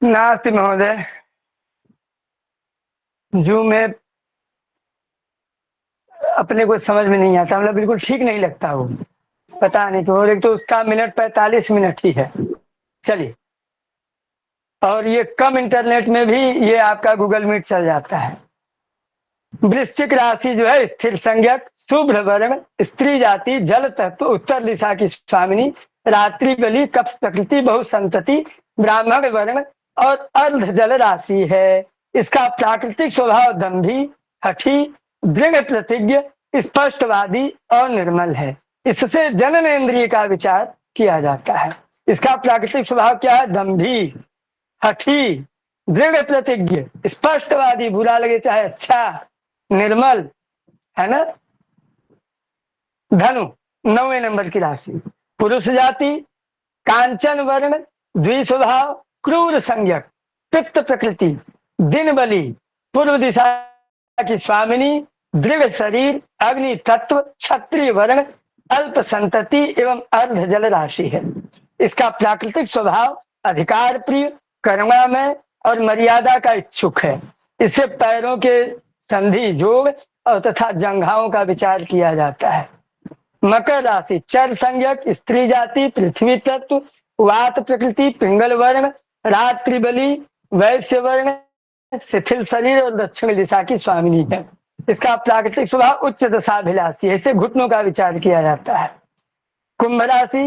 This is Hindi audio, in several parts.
नास्ति महोदय, जो मैं अपने को समझ में नहीं आता, मतलब बिल्कुल ठीक नहीं लगता वो, पता नहीं क्यों। और एक तो उसका मिनट 45 मिनट ही है। चलिए, और ये कम इंटरनेट में भी ये आपका गूगल मीट चल जाता है। वृश्चिक राशि जो है स्थिर संज्ञक, शुभ्र वर्ण, स्त्री जाति, जल तत्व, उत्तर दिशा की स्वामिनी, रात्रि बलि, कप प्रकृति, बहुसंतति, ब्राह्मण वर्ण और अर्ध जल राशि है। इसका प्राकृतिक स्वभाव दंभी, हठी, दृढ़ प्रतिज्ञ, स्पष्टवादी और निर्मल है। इससे जननेन्द्रिय का विचार किया जाता है। इसका प्राकृतिक स्वभाव क्या है? दंभी, हठी, दृढ़ प्रतिज्ञ, स्पष्टवादी, बुरा लगे चाहे अच्छा, निर्मल, है ना। धनु 9वें नंबर की राशि। पुरुष जाति, कांचन वर्ण, द्विस्वभाव, क्रूर संज्ञक, पित्त प्रकृति, दिन बली, पूर्व दिशा की स्वामिनी, दृढ़ शरीर, अग्नि तत्व, क्षत्रिय वर्ण, अल्प संतति एवं अर्ध जल राशि है। इसका प्राकृतिक स्वभाव अधिकार प्रिय, करुणामय और मर्यादा का इच्छुक है। इससे पैरों के संधि, जोड़ और तथा जंघाओं का विचार किया जाता है। मकर राशि, चर संज्ञक, स्त्री जाति, पृथ्वी तत्व, वात प्रकृति, पिंगल वर्ण, रात्रि बलि, वैश्य वर्ण, शिथिल शरीर और दक्षिण दिशा की स्वामिनी है। इसका प्राकृतिक स्वभाव उच्च दशाभिलाषी है। इसे घुटनों का विचार किया जाता है। कुंभ राशि,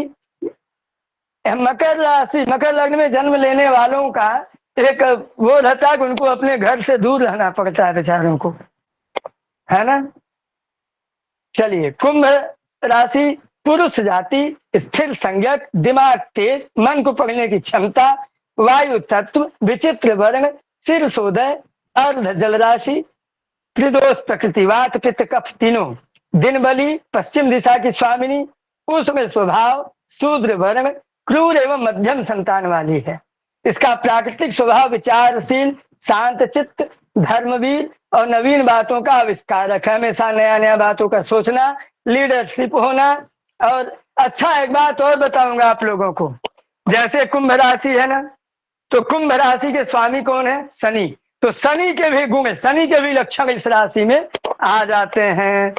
मकर राशि, मकर लग्न में जन्म लेने वालों का एक वो रहता है कि उनको अपने घर से दूर रहना पड़ता है बेचारों को, है ना। चलिए, कुंभ राशि, पुरुष जाति, स्थिर संज्ञक, दिमाग तेज, मन को पढ़ने की क्षमता, वायु तत्व, विचित्र वर्ण, सिर सोदय, अर्ध जल राशि, त्रिदोष प्रकृति, वात पित्त कफ तीनों, दिन बली, पश्चिम दिशा की स्वामिनी, उसमें स्वभाव, शूद्र वर्ण, क्रूर एवं मध्यम संतान वाली है। इसका प्राकृतिक स्वभाव विचारशील, शांत चित्त, धर्मवीर और नवीन बातों का आविष्कारक है। हमेशा नया नया बातों का सोचना, लीडरशिप होना। और अच्छा, एक बात और बताऊंगा आप लोगों को। जैसे कुंभ राशि है ना, तो कुंभ राशि के स्वामी कौन है? शनि। तो शनि के भी गुण, शनि के भी लक्षण इस राशि में आ जाते हैं।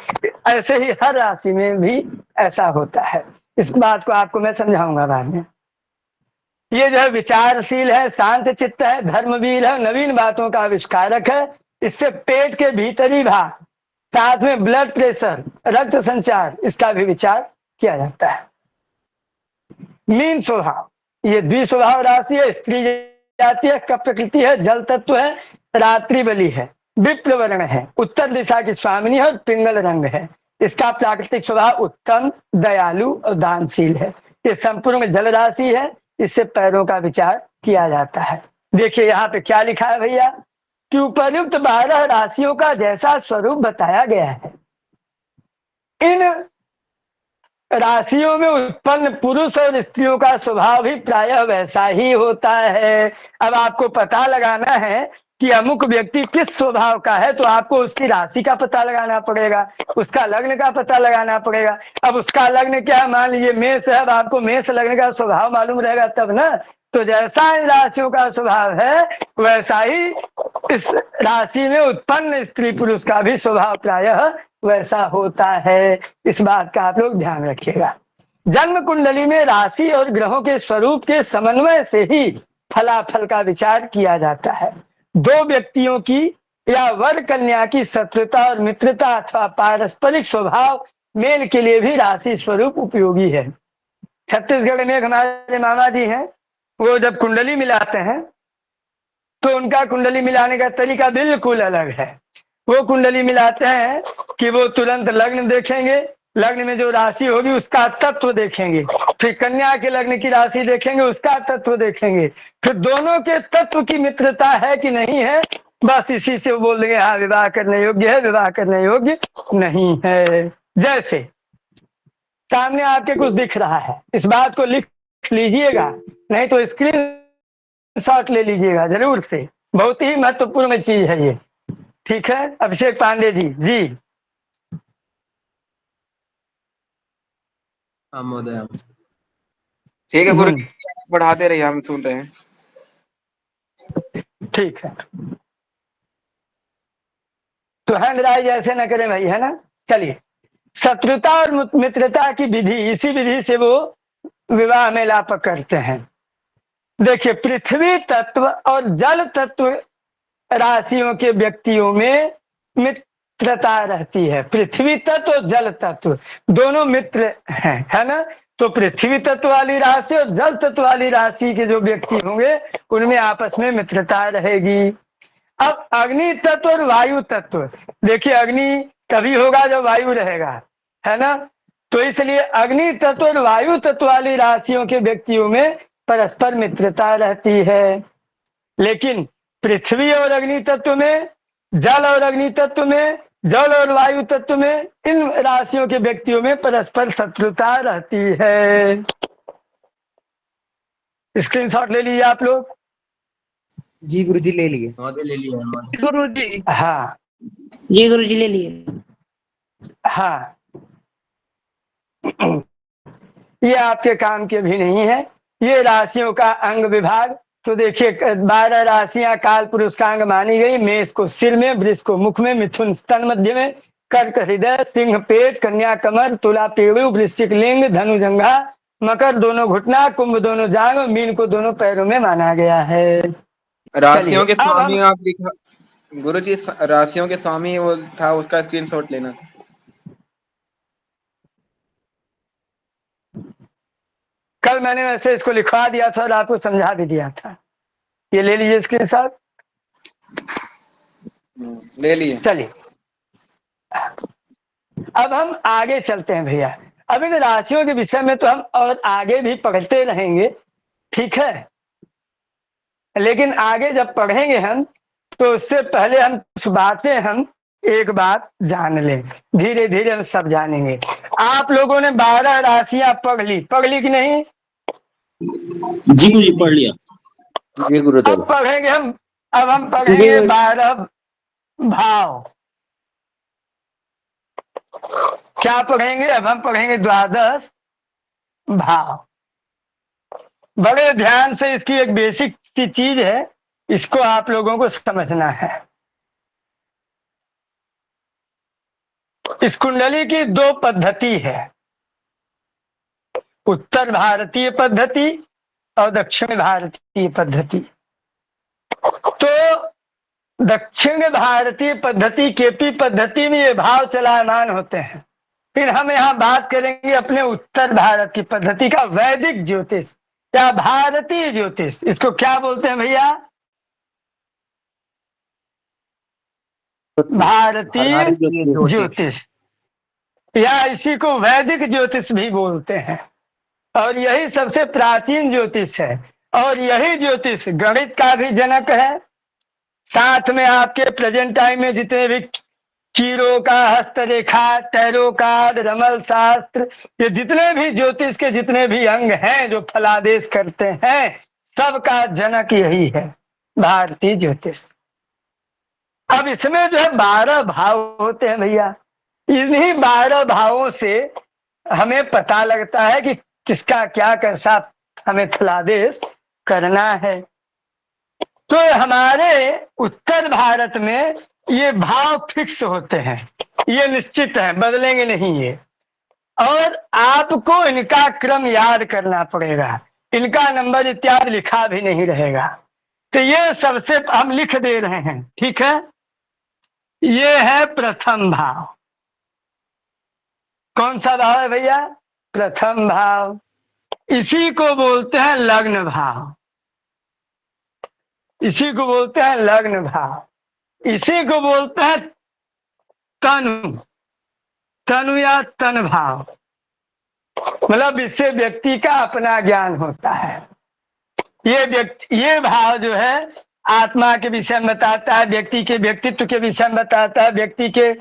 ऐसे ही हर राशि में भी ऐसा होता है। इस बात को आपको मैं समझाऊंगा बाद में। ये जो है विचारशील है, शांत चित्त है, धर्मवीर है, नवीन बातों का आविष्कारक है। इससे पेट के भीतरी भाग, साथ में ब्लड प्रेशर, रक्त संचार, इसका भी विचार किया जाता है। मीन स्वभाव, ये द्विस्वभाव राशि है, स्त्री जाति है, कप प्रकृति है, जल तत्व है, रात्रि बलि है, विप्र वर्ण है, उत्तर दिशा की स्वामिनी है और पिंगल रंग है। इसका प्राकृतिक स्वभाव उत्तम, दयालु और दानशील है। ये संपूर्ण जल राशि है। इससे पैरों का विचार किया जाता है। देखिए यहाँ पे क्या लिखा है भैया, कि उपर्युक्त 12 राशियों का जैसा स्वरूप बताया गया है, इन राशियों में उत्पन्न पुरुष और स्त्रियों का स्वभाव भी प्रायः वैसा ही होता है। अब आपको पता लगाना है कि अमुक व्यक्ति किस स्वभाव का है, तो आपको उसकी राशि का पता लगाना पड़ेगा, उसका लग्न का पता लगाना पड़ेगा। अब उसका लग्न क्या है, मान लीजिए मेष है, अब आपको मेष लग्न का स्वभाव मालूम रहेगा तब ना। तो जैसा इन राशियों का स्वभाव है, वैसा ही इस राशि में उत्पन्न स्त्री पुरुष का भी स्वभाव प्रायः वैसा होता है। इस बात का आप लोग ध्यान रखिएगा। जन्म कुंडली में राशि और ग्रहों के स्वरूप के समन्वय से ही फलाफल का विचार किया जाता है। दो व्यक्तियों की या वर कन्या की शत्रुता और मित्रता अथवा पारस्परिक स्वभाव मेल के लिए भी राशि स्वरूप उपयोगी है। छत्तीसगढ़ में एक हमारे मामा जी हैं, वो जब कुंडली मिलाते हैं तो उनका कुंडली मिलाने का तरीका बिल्कुल अलग है। वो कुंडली मिलाते हैं कि वो तुरंत लग्न देखेंगे, लग्न में जो राशि होगी उसका तत्व देखेंगे, फिर कन्या के लग्न की राशि देखेंगे, उसका तत्व देखेंगे, फिर दोनों के तत्व की मित्रता है कि नहीं है, बस इसी से वो बोल देंगे हाँ विवाह करने योग्य है, विवाह करने योग्य नहीं है। जैसे सामने आपके कुछ दिख रहा है, इस बात को लिख लीजिएगा, नहीं तो स्क्रीन शॉट ले लीजिएगा जरूर से। बहुत ही महत्वपूर्ण चीज है ये। ठीक है, अभिषेक पांडे जी। जी हाँ महोदय, ठीक है गुरु जी, बढ़ाते रहिए, हम सुन रहे हैं। ठीक है, तो हैंड राइज ऐसे न करें भाई, है ना। चलिए, शत्रुता और मित्रता की विधि, इसी विधि से वो विवाह में लाप करते हैं। देखिए, पृथ्वी तत्व और जल तत्व राशियों के व्यक्तियों में मित्रता रहती है। पृथ्वी तत्व और जल तत्व दोनों मित्र हैं, है ना। तो पृथ्वी तत्व वाली राशि और जल तत्व वाली राशि के जो व्यक्ति होंगे उनमें आपस में मित्रता रहेगी। अब अग्नि तत्व और वायु तत्व, देखिए अग्नि तभी होगा जब वायु रहेगा, है ना। तो इसलिए अग्नि तत्व और वायु तत्व वाली राशियों के व्यक्तियों में परस्पर मित्रता रहती है। लेकिन पृथ्वी और अग्नि तत्व में, जल और अग्नि तत्व में, जल और वायु तत्व में, इन राशियों के व्यक्तियों में परस्पर शत्रुता रहती है। स्क्रीनशॉट ले लीजिए आप लोग। जी गुरुजी ले लिए। ले लिया गुरुजी। हाँ जी गुरुजी ले लिए। हाँ, ये आपके काम के भी नहीं है, ये राशियों का अंग विभाग। तो देखिए 12 राशियां काल पुरुष का अंग मानी गई। मेष को सिर में, वृष को मुख में, मिथुन स्तन मध्य में, कर्क हृदय, सिंह पेट, कन्या कमर, तुला पेड़ू, वृश्चिक लिंग, धनु जंघा, मकर दोनों घुटना, कुंभ दोनों जांग और मीन को दोनों पैरों में माना गया है। राशियों के अब स्वामी आप दिखा गुरुजी, राशियों के स्वामी वो था, उसका स्क्रीनशॉट लेना। कल मैंने वैसे इसको लिखवा दिया था और आपको समझा भी दिया था, ये ले लीजिए इसके साथ। ले लिए। चलिए, अब हम आगे चलते हैं भैया। अब इन राशियों के विषय में तो हम और आगे भी पढ़ते रहेंगे, ठीक है। लेकिन आगे जब पढ़ेंगे हम, तो उससे पहले हम कुछ बातें हम एक बात जान लें, धीरे धीरे हम सब जानेंगे। आप लोगों ने 12 राशियां पढ़ ली कि नहीं? जी गुरुजी पढ़ लिया। जी गुरुदेव। अब पढ़ेंगे हम, अब हम पढ़ेंगे 12 भाव। क्या पढ़ेंगे? अब हम पढ़ेंगे द्वादश भाव। बड़े ध्यान से, इसकी एक बेसिक सी चीज है, इसको आप लोगों को समझना है। इस कुंडली की 2 पद्धति है, उत्तर भारतीय पद्धति और दक्षिण भारतीय पद्धति। तो दक्षिण भारतीय पद्धति, केपी पद्धति में ये भाव चलायमान होते हैं। फिर हम यहाँ बात करेंगे अपने उत्तर भारत की पद्धति का, वैदिक ज्योतिष या भारतीय ज्योतिष। इसको क्या बोलते हैं भैया? भारतीय ज्योतिष, या इसी को वैदिक ज्योतिष भी बोलते हैं। और यही सबसे प्राचीन ज्योतिष है, और यही ज्योतिष गणित का भी जनक है। साथ में आपके प्रेजेंट टाइम में जितने भी कीरो का, हस्तरेखा, टैरो कार्ड, रमल शास्त्र, ये जितने भी ज्योतिष के जितने भी अंग हैं जो फलादेश करते हैं, सबका जनक यही है, भारतीय ज्योतिष। अब इसमें जो है 12 भाव होते हैं भैया। इन्हीं 12 भावों से हमें पता लगता है कि किसका क्या कैसा हमें फलादेश करना है। तो हमारे उत्तर भारत में ये भाव फिक्स होते हैं, ये निश्चित है, बदलेंगे नहीं ये। और आपको इनका क्रम याद करना पड़ेगा, इनका नंबर इत्यादि लिखा भी नहीं रहेगा। तो ये सबसे हम लिख दे रहे हैं, ठीक है। ये है प्रथम भाव। कौन सा भाव है भैया? प्रथम भाव। इसी को बोलते हैं लग्न भाव, इसी को बोलते हैं लग्न भाव। इसी को बोलते हैं तनु, तनु या तन भाव। मतलब इससे व्यक्ति का अपना ज्ञान होता है। ये भाव जो है आत्मा के विषय में बताता है, व्यक्ति के व्यक्तित्व के विषय में बताता है, व्यक्ति के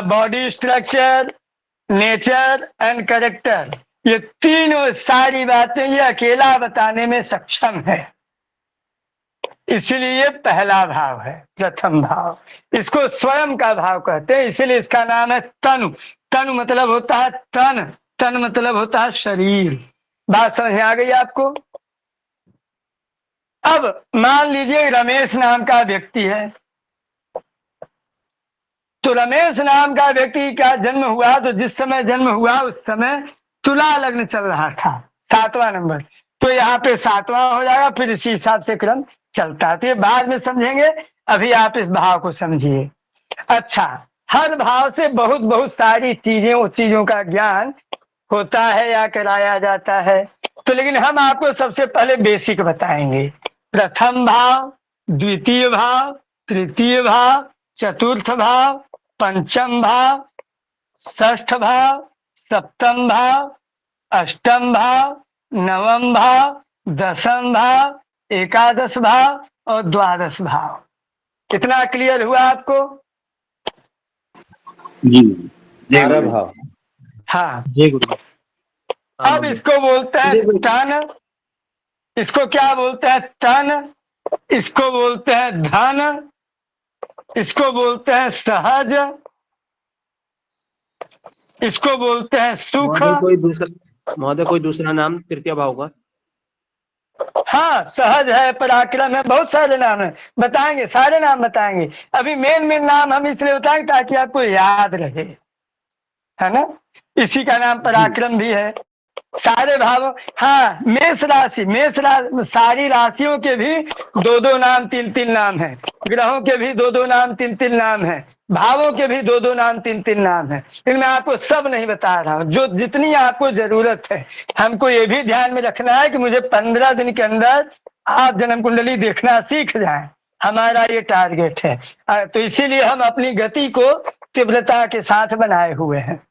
body structure, nature and character, ये तीनों सारी बातें ये अकेला बताने में सक्षम है। इसलिए पहला भाव है प्रथम भाव। इसको स्वयं का भाव कहते हैं, इसीलिए इसका नाम है तनु। तनु मतलब होता है तन, तन मतलब होता है शरीर। बात समझ में आ गई आपको? अब मान लीजिए रमेश नाम का व्यक्ति है, तो रमेश नाम का व्यक्ति का जन्म हुआ, तो जिस समय जन्म हुआ उस समय तुला लग्न चल रहा था, 7वां नंबर, तो यहाँ पे 7वां हो जाएगा, फिर इसी हिसाब से क्रम चलता है। तो ये बाद में समझेंगे, अभी आप इस भाव को समझिए। अच्छा, हर भाव से बहुत बहुत सारी चीजें, उस चीजों का ज्ञान होता है या कराया जाता है, तो लेकिन हम आपको सबसे पहले बेसिक बताएंगे। प्रथम भाव, द्वितीय भाव, तृतीय भाव, चतुर्थ भाव, पंचम भाव, षष्ठ भाव, सप्तम भाव, अष्टम भाव, नवम भाव, दसम भाव, एकादश भाव और द्वादश भाव। इतना क्लियर हुआ आपको? जी गुरु जी। 12 भाव। हाँ। जय गुरु। अब इसको बोलते हैं तन, इसको क्या बोलते हैं? तन, इसको बोलते हैं धन, इसको बोलते हैं सहज, इसको बोलते हैं सुख। महोदय कोई दूसरा नाम तृतीय भाव का? हाँ, सहज है, पराक्रम है, बहुत सारे नाम है, बताएंगे, सारे नाम बताएंगे। अभी मेन मेन नाम हम इसलिए बताएंगे ताकि आपको याद रहे, है ना। इसी का नाम पराक्रम भी है। सारे भावों, हाँ, मेष राशि, सारी राशियों के भी 2-2 नाम, 3-3 नाम है, ग्रहों के भी 2-2 नाम, 3-3 नाम है, भावों के भी 2-2 नाम, 3-3 नाम है। लेकिन मैं आपको सब नहीं बता रहा हूँ, जो जितनी आपको जरूरत है। हमको ये भी ध्यान में रखना है कि मुझे 15 दिन के अंदर आप जन्म कुंडली देखना सीख जाएं, हमारा ये टारगेट है। तो इसीलिए हम अपनी गति को तीव्रता के साथ बनाए हुए हैं,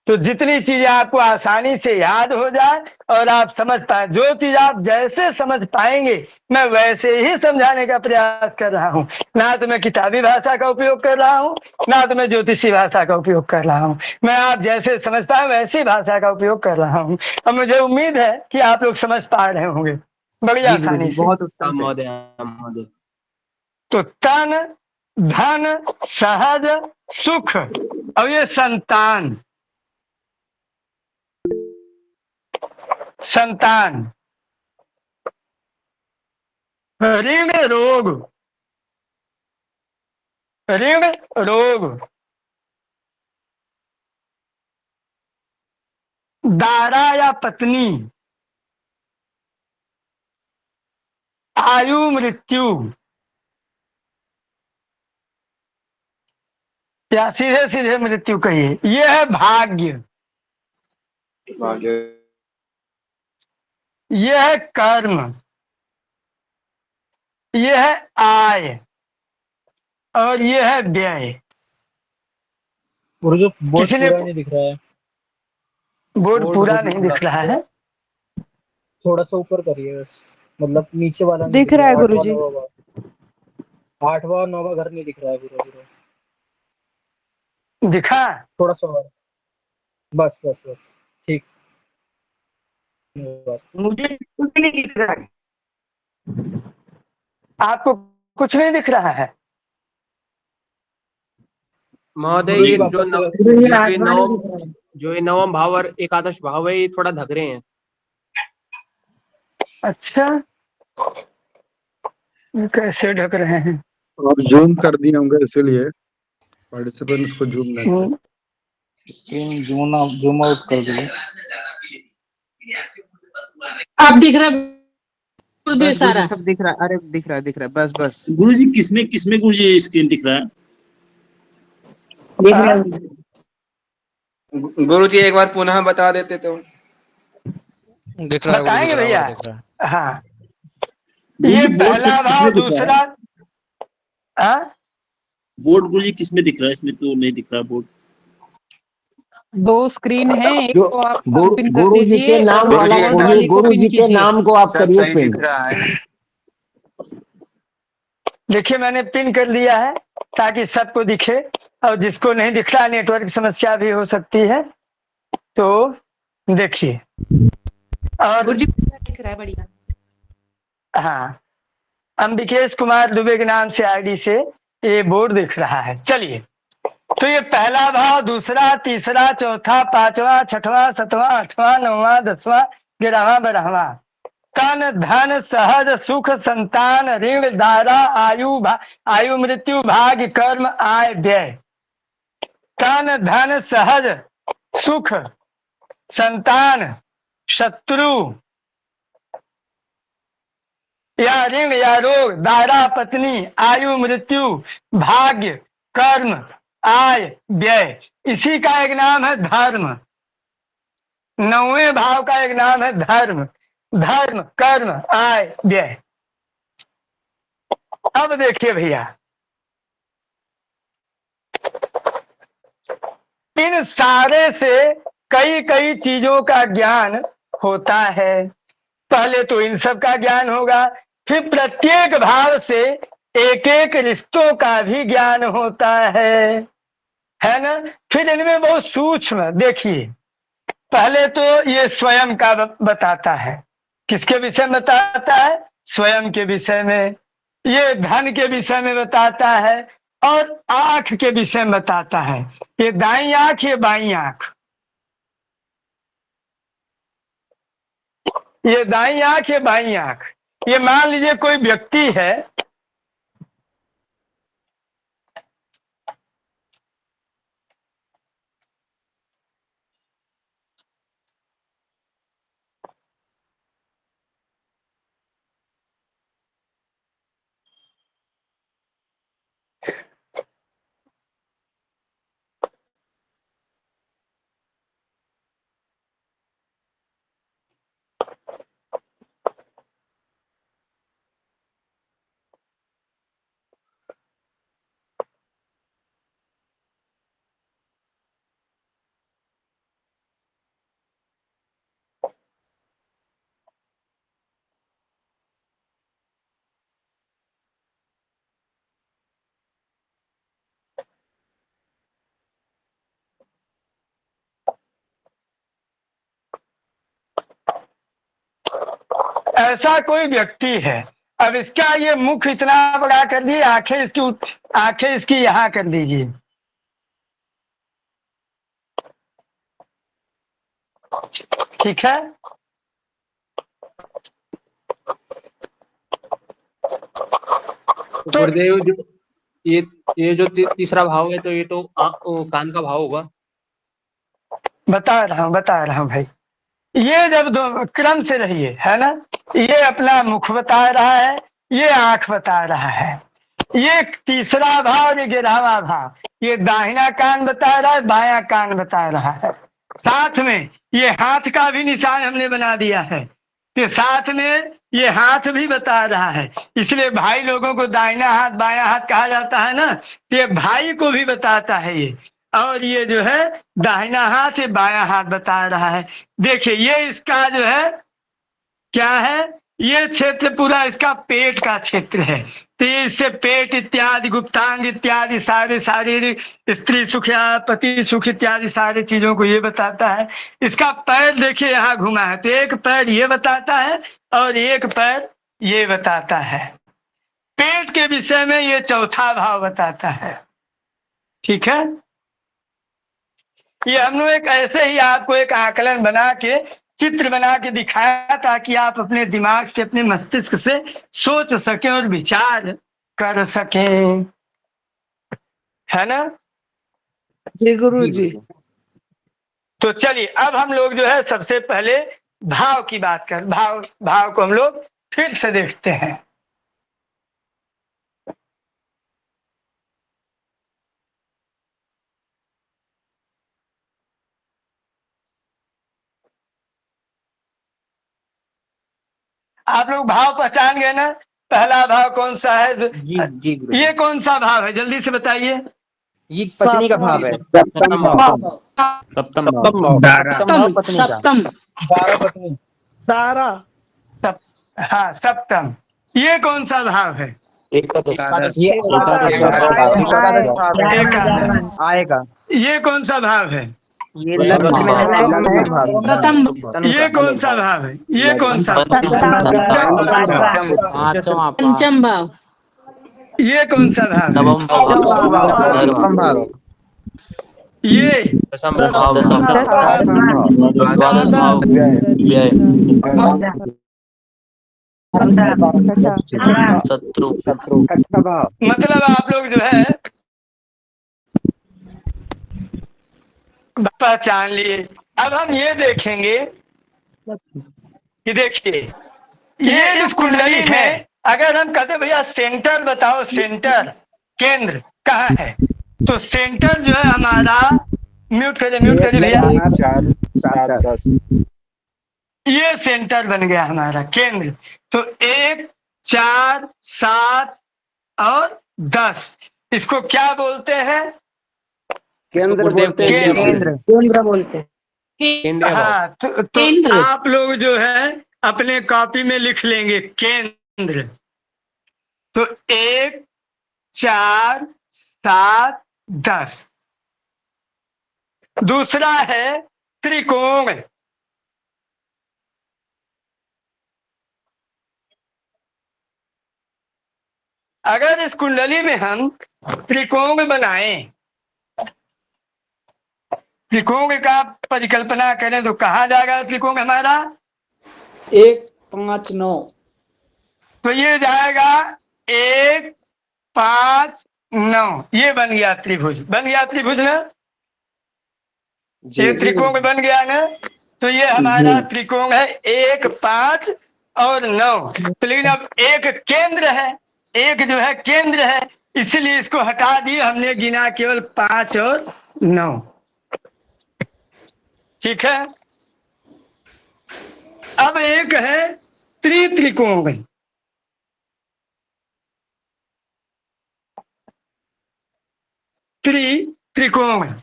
तो जितनी चीजें आपको आसानी से याद हो जाए और आप समझ पाए, जो चीज आप जैसे समझ पाएंगे मैं वैसे ही समझाने का प्रयास कर रहा हूँ। ना तो मैं किताबी भाषा का उपयोग कर रहा हूँ, ना तो मैं ज्योतिषी भाषा का उपयोग कर रहा हूँ। मैं आप जैसे समझ पाए वैसी भाषा का उपयोग कर रहा हूँ, और मुझे उम्मीद है कि आप लोग समझ पा रहे होंगे बड़ी आसानी से। बहुत उत्तम महोदय। तो तन, धन, सहज, सुख और ये संतान, ऋण रोग, दारा या पत्नी, आयु मृत्यु, या सीधे सीधे मृत्यु कहिए, ये है भाग्य, ये है कर्म, ये है आय और ये है व्यय। और जो बोर्ड किसी ने पूरा नहीं दिख रहा है, बोर्ड पूरा नहीं दिख रहा है, थोड़ा सा ऊपर करिए बस, मतलब नीचे वाला दिख रहा है गुरुजी। 8वां 9वां घर नहीं दिख रहा है पूरा। दिखा? थोड़ा सा और, बस ठीक। मुझे कुछ नहीं दिख रहा है, आपको कुछ नहीं दिख रहा है? महोदय ये जो ये नवम भाव और एकादश भाव है, ये थोड़ा ढक रहे हैं। अच्छा, ये कैसे ढक रहे हैं? और जूम कर दिए होंगे इसीलिए पार्टिसिपेंट उसको जूम नहीं कर, स्क्रीन जूम आउट कर दीजिए। आप दिख रहा है सारा? सब दिख रहा है। अरे दिख रहा है बस। गुरुजी किसमें गुरुजी स्क्रीन दिख रहा है? गुरुजी एक बार पुनः बता देते तो। दिख रहा है बताएंगे भैया? हाँ, ये बोर्ड पहला भाव, दूसरा, बोर्ड गुरुजी किसमें दिख रहा है? इसमें तो नहीं दिख रहा बोर्ड। 2 स्क्रीन है, एक को आप पिन कर गुरु जी के नाम वाला खोलिए, गुरु जी के नाम को आप करिए पिन। देखिए मैंने पिन कर लिया है ताकि सबको दिखे, और जिसको नहीं दिख रहा, नेटवर्क समस्या भी हो सकती है, तो देखिए। और गुरुजी दिख रहा है, बढ़िया। हाँ, अंबिकेश कुमार दुबे के नाम से आईडी से ये बोर्ड दिख रहा है। चलिए, तो ये पहला भाव, दूसरा, तीसरा, चौथा, 5वां, 6वां, 7वां, 8वां, 9वां, 10वां, 11वां, 12वां, तन धन सहज सुख संतान ऋण दारा आयु मृत्यु भाग्य कर्म आय व्यय। तन धन सहज सुख संतान शत्रु या ऋण या रोग, दारा पत्नी, आयु मृत्यु, भाग्य, कर्म, आय, व्यय, इसी का एक नाम है धर्म। 9वें भाव का एक नाम है धर्म। धर्म, कर्म, आय, व्यय। अब देखिए भैया, इन सारे से कई कई चीजों का ज्ञान होता है। पहले तो इन सब का ज्ञान होगा, फिर प्रत्येक भाव से एक एक रिश्तों का भी ज्ञान होता है ना। फिर इनमें बहुत सूक्ष्म, देखिए पहले तो ये स्वयं का बताता है। किसके विषय में बताता है? स्वयं के विषय में। ये धन के विषय में बताता है और आंख के विषय में बताता है। ये दाईं आंख, ये बाईं आंख। ये दाईं आंख, ये बाईं आंख। ये मान लीजिए कोई व्यक्ति है, ऐसा कोई व्यक्ति है। अब इसका ये मुख इतना बड़ा कर दिए, आंखें इसकी यहां कर दीजिए। ठीक है। तो गुरुदेव, जो ये जो तीसरा भाव है, तो ये तो कान का भाव होगा। बता रहा हूं भाई। ये जब दो क्रम से रहिए, है ना। ये अपना मुख बता रहा है, ये आंख बता रहा है। ये तीसरा भाव और ये 11वां भाव, ये दाहिना कान बता रहा है, बायां कान बता रहा है। साथ में ये हाथ का भी निशान हमने बना दिया है, कि साथ में ये हाथ भी बता रहा है। इसलिए भाई लोगों को दाहिना हाथ बायां हाथ कहा जाता है ना, तो ये भाई को भी बताता है ये। और ये जो है दाहिना हाथ, ये बायां हाथ बता रहा है। देखिए ये इसका जो है क्या है, ये क्षेत्र पूरा इसका पेट का क्षेत्र है। तो ये इससे पेट इत्यादि, गुप्तांग इत्यादि सारे शारीरिक, स्त्री सुख या पति सुख इत्यादि सारे चीजों को ये बताता है। इसका पैर देखिए यहाँ घुमा है, तो एक पैर ये बताता है और एक पैर ये बताता है। पेट के विषय में ये चौथा भाव बताता है। ठीक है। ये हम लोग एक ऐसे ही आपको एक आकलन बना के, चित्र बना के दिखाया, ताकि आप अपने दिमाग से, अपने मस्तिष्क से सोच सकें और विचार कर सकें, है ना। जी गुरु जी। तो चलिए अब हम लोग जो है सबसे पहले भाव की बात कर, भाव को हम लोग फिर से देखते हैं। आप लोग भाव पहचान गए ना। पहला भाव कौन सा है? जी जी गुरु। ये कौन सा भाव है, जल्दी से बताइए। ये पत्नी का भाव है। सप्तम भाव। सप्तम भाव पत्नी का। सप्तम। दारा पत्नी। तारा। हाँ सप्तम। ये कौन सा भाव है? ये आएगा। ये कौन सा भाव है? ये प्रथम। ये कौन सा भाव है? ये कौन सा? पंचम भाव। ये कौन सा भाव है? नवम भाव। ये दसम भाव। शत्रु मतलब आप लोग जो है पहचान लिए। अब हम ये देखेंगे कि देखिए ये इस कुंडली में अगर हम कहते भैया सेंटर बताओ, सेंटर केंद्र कहाँ है, तो सेंटर जो है हमारा, म्यूट करिए भैया, 4 4 10 ये सेंटर बन गया हमारा केंद्र। तो 1 4 7 और 10 इसको क्या बोलते हैं? केंद्र गुरुदेव बोलते हैं। केंद्र। केंद्र बोलते हैं। केंद्रीय भाव। हाँ तो आप लोग जो है अपने कॉपी में लिख लेंगे केंद्र। तो 1 4 7 10। दूसरा है त्रिकोण। अगर इस कुंडली में हम त्रिकोण बनाएं, त्रिकोण का परिकल्पना करें तो कहा जाएगा त्रिकोण हमारा? 1 5 9। तो ये जाएगा 1 5 9। ये बन गया त्रिभुज, बन गया त्रिभुज ना, ये त्रिकोण बन गया ना। तो ये हमारा त्रिकोण है 1 5 और 9। तो लेकिन अब एक केंद्र है, एक जो है केंद्र है, इसलिए इसको हटा दिए हमने, गिना केवल 5 और 9। ठीक है। अब एक है त्रिकोण। त्रिकोण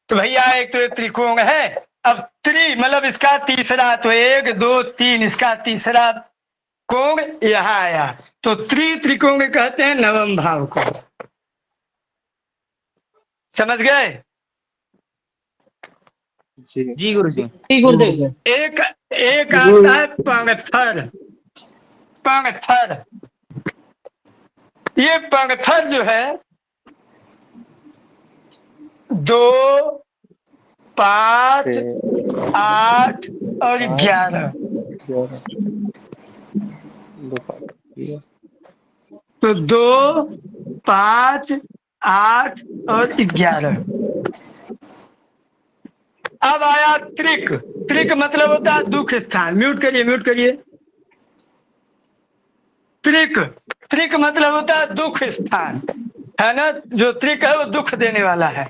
तो भैया एक तो ये त्रिकोण है। अब मतलब इसका तीसरा, तो 1 2 3 इसका तीसरा कोण यहां आया, तो त्रिकोण कहते हैं नवम भाव को। समझ गए? जी गुरुजी। एक एक आता है पंगथर। पंगथर, ये पंगथर जो है 2 5 8 और 11। तो 2 5 8 और 11। अब आया त्रिक मतलब होता है दुख स्थान। म्यूट करिए। त्रिक मतलब होता है दुख स्थान, है ना। जो त्रिक है वो दुख देने वाला है।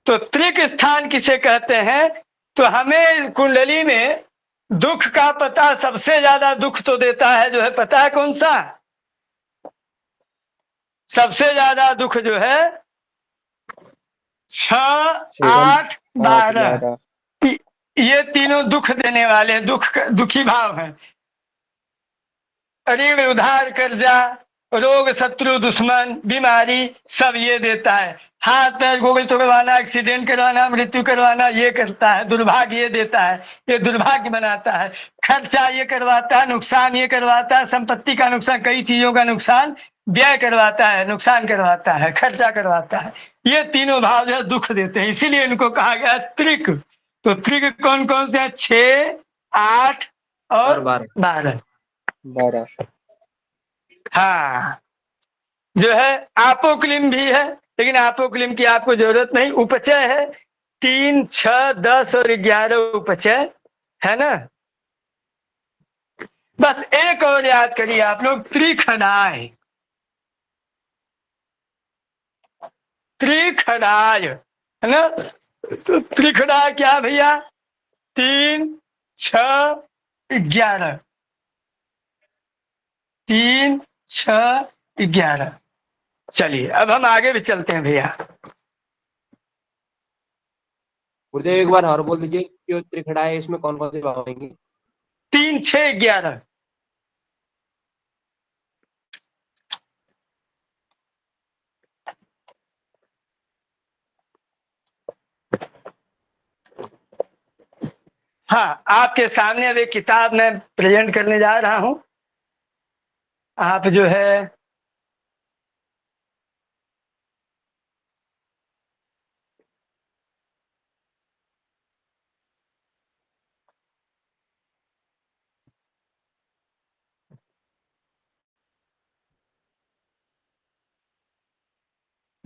तो त्रिक स्थान किसे कहते हैं? तो हमें कुंडली में दुख का पता, सबसे ज्यादा दुख तो देता है जो है, पता है कौन सा? सबसे ज्यादा दुख जो है 6 8 12। ये तीनों दुख देने वाले, दुखी भाव हैं। ऋण उधार कर्जा, रोग शत्रु दुश्मन बीमारी, सब ये देता है। हाथ पैर गोगल तोड़वाना, एक्सीडेंट करवाना, मृत्यु करवाना, ये करता है। दुर्भाग्य ये देता है, ये दुर्भाग्य बनाता है। खर्चा ये करवाता है, नुकसान ये करवाता है। संपत्ति का नुकसान, कई चीजों का नुकसान, व्यय करवाता है, नुकसान करवाता है, खर्चा करवाता है। ये तीनों भाव जो है दुख देते हैं, इसीलिए इनको कहा गया त्रिक। तो त्रिक कौन कौन से हैं? 6 8 और 12। हाँ, जो है आपोक्लिम भी है, लेकिन आपोक्लिम की आपको जरूरत नहीं। उपचय है 3 6 10 और 11 उपचय है ना। बस एक और याद करिए आप लोग, त्रिखंडाय। त्रिखंडाय है ना। तो त्रिखंडाय क्या भैया? 3 6 11। 3 6 11। चलिए अब हम आगे भी चलते हैं भैया। गुरुदेव एक बार और बोल दीजिए, जो त्रिखड़ा है इसमें कौन कौन से भाव आएंगे? 3 6 11। हाँ, आपके सामने अब एक किताब मैं प्रेजेंट करने जा रहा हूं। आप जो है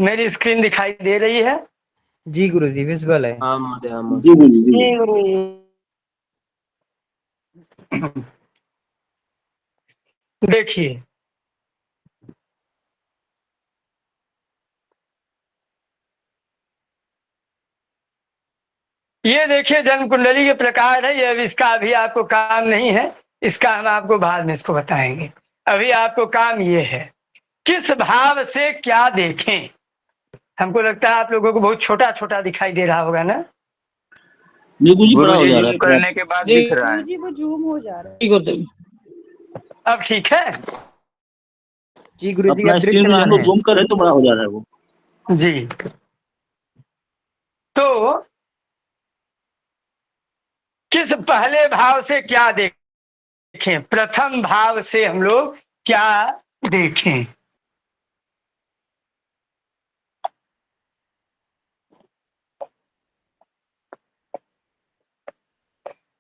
मेरी स्क्रीन दिखाई दे रही है? जी गुरुजी विजिबल है। हाँ महोदय, हाँ महोदय। जी गुरुजी, जी गुरुजी। देखिए, ये देखिए जन्म कुंडली के प्रकार है। ये अब इसका अभी आपको काम नहीं है, इसका हम आपको बाद में इसको बताएंगे। अभी आपको काम ये है, किस भाव से क्या देखें। हमको लगता है आप लोगों को बहुत छोटा छोटा दिखाई दे रहा होगा ना? गुरुजी बड़ा हो जा रहा जूम है करने के बाद दिख रहा है। वो जूम हो जा रहा है। अब ठीक है जी गुरुजी अपना अब स्क्रीन में हम दृश्यमान लोग है। जूम कर रहे हैं तो बड़ा हो जा रहा है वो। जी। तो किस पहले भाव से क्या देखें, प्रथम भाव से हम लोग क्या देखें?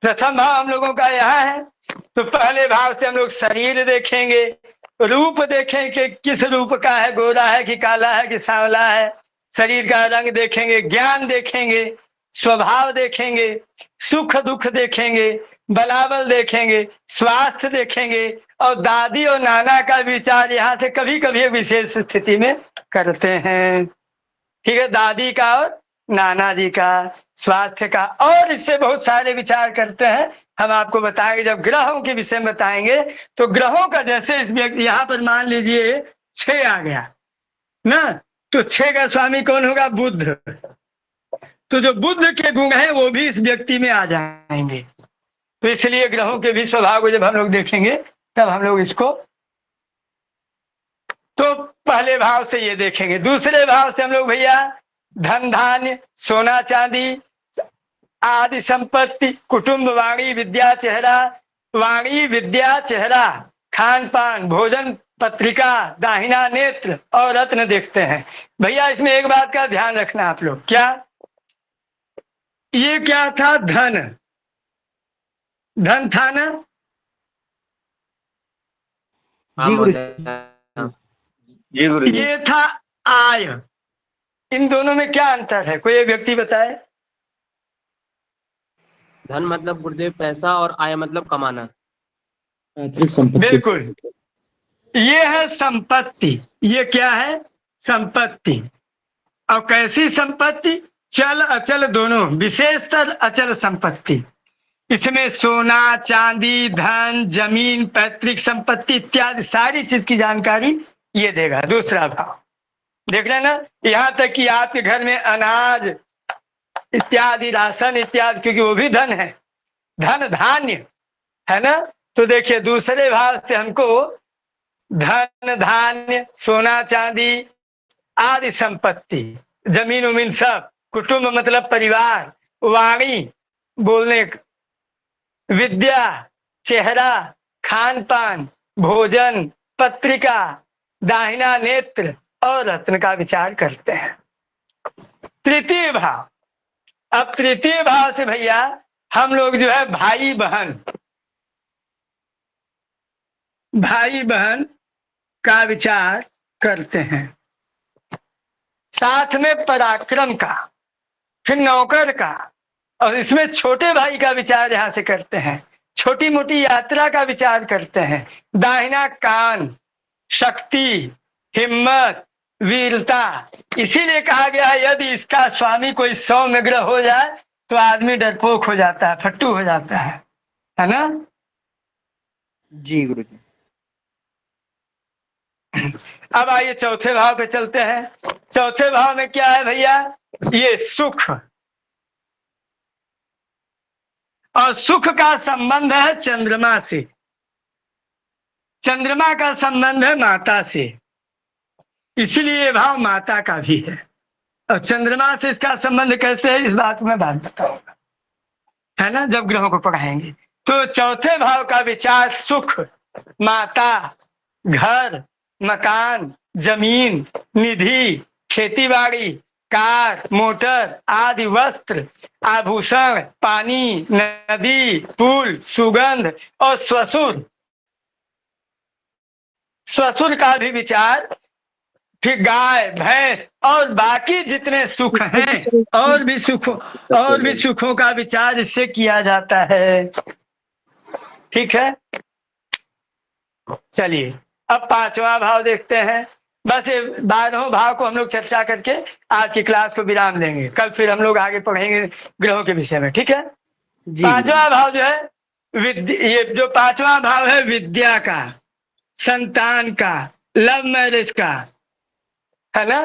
प्रथम भाव हम लोगों का यह है। तो पहले भाव से हम लोग शरीर देखेंगे, रूप देखें कि किस रूप का है, गोरा है कि काला है कि सांवला है, शरीर का रंग देखेंगे, ज्ञान देखेंगे, स्वभाव देखेंगे, सुख दुख देखेंगे, बलाबल देखेंगे, स्वास्थ्य देखेंगे, और दादी और नाना का विचार यहाँ से कभी कभी विशेष स्थिति में करते हैं। ठीक है, दादी का और नाना जी का, स्वास्थ्य का, और इससे बहुत सारे विचार करते हैं। हम आपको बताएंगे जब ग्रहों के विषय में बताएंगे। तो ग्रहों का जैसे इस व्यक्ति यहाँ पर मान लीजिए 6 आ गया ना, तो 6 का स्वामी कौन होगा? बुध। तो जो बुध के गुण हैं वो भी इस व्यक्ति में आ जाएंगे। तो इसलिए ग्रहों के भी स्वभाव को जब हम लोग देखेंगे तब हम लोग इसको तो पहले भाव से ये देखेंगे। दूसरे भाव से हम लोग भैया धन धान्य, सोना चांदी आदि संपत्ति, कुटुंब, वाणी विद्या चेहरा, वाणी विद्या चेहरा, खान पान, भोजन पत्रिका, दाहिना नेत्र और रत्न देखते हैं। भैया इसमें एक बात का ध्यान रखना आप लोग, क्या ये क्या था? धन, धन था ना? हाँ जी गुरुजी। महोदय। जी गुरुजी। ये था आय। इन दोनों में क्या अंतर है, कोई एक व्यक्ति बताए? धन मतलब गुरुदेव पैसा, और आय मतलब कमाना। पैतृक संपत्ति। बिल्कुल, ये है संपत्ति। ये क्या है? संपत्ति। और कैसी संपत्ति? चल अचल दोनों, विशेषतर अचल संपत्ति। इसमें सोना चांदी, धन, जमीन, पैतृक संपत्ति इत्यादि सारी चीज की जानकारी ये देगा। दूसरा भाव देख रहे ना, यहाँ तक कि आपके घर में अनाज इत्यादि, राशन इत्यादि, क्योंकि वो भी धन है, धन धान्य है ना। तो देखिए दूसरे भाव से हमको धन धान्य, सोना चांदी आदि संपत्ति, जमीन उमीन सब, कुटुंब मतलब परिवार, वाणी बोलने, विद्या चेहरा, खान पान, भोजन पत्रिका, दाहिना नेत्र और रत्न का विचार करते हैं। तृतीय भाव, अब तृतीय भाव से भैया हम लोग जो है भाई बहन, भाई बहन का विचार करते हैं, साथ में पराक्रम का, फिर नौकर का, और इसमें छोटे भाई का विचार यहां से करते हैं, छोटी मोटी यात्रा का विचार करते हैं, दाहिना कान, शक्ति, हिम्मत, वीरता। इसीलिए कहा गया है यदि इसका स्वामी कोई 100 में ग्रह हो जाए तो आदमी डरपोक हो जाता है, फट्टू हो जाता है ना। जी गुरुजी। अब आइए चौथे भाव पे चलते हैं। चौथे भाव में क्या है भैया? ये सुख, और सुख का संबंध है चंद्रमा से, चंद्रमा का संबंध है माता से, इसलिए ये भाव माता का भी है। और चंद्रमा से इसका संबंध कैसे है इस बात को मैं बाद बताऊंगा, है ना, जब ग्रहों को पढ़ाएंगे। तो चौथे भाव का विचार सुख, माता, घर, मकान, जमीन, निधि, खेतीबाड़ी, कार, मोटर आदि, वस्त्र, आभूषण, पानी, नदी, पुल, सुगंध और ससुर, ससुर का भी विचार फिर गाय भैंस और बाकी जितने सुख हैं, और भी सुखों का विचार इससे किया जाता है। ठीक है, चलिए अब 5वां भाव देखते हैं। बस ये 12 भाव को हम लोग चर्चा करके आज की क्लास को विराम देंगे। कल फिर हम लोग आगे पढ़ेंगे ग्रहों के विषय में। ठीक है, 5वां भाव जो है ये जो 5वां भाव है विद्या का, संतान का, लव मैरिज का, है ना।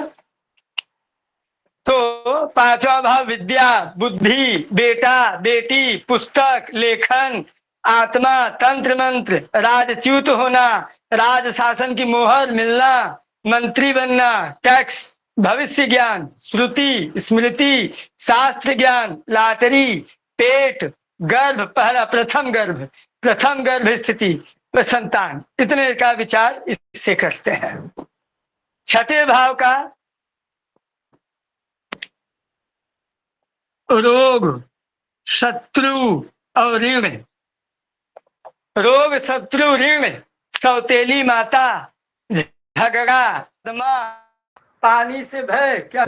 तो 5वां भाव विद्या, बुद्धि, बेटा बेटी, पुस्तक, लेखन, आत्मा, तंत्र मंत्र, राजच्युत होना, राज शासन की मोहर मिलना, मंत्री बनना, टैक्स, भविष्य ज्ञान, श्रुति स्मृति, शास्त्र ज्ञान, लॉटरी, पेट, गर्भ, पहला प्रथम गर्भ स्थिति, संतान, इतने का विचार इससे करते हैं। 6ठे भाव का रोग, शत्रु और ऋण। रोग, शत्रु, ऋण, सौतेली माता, झगड़ा, पानी से भय, क्या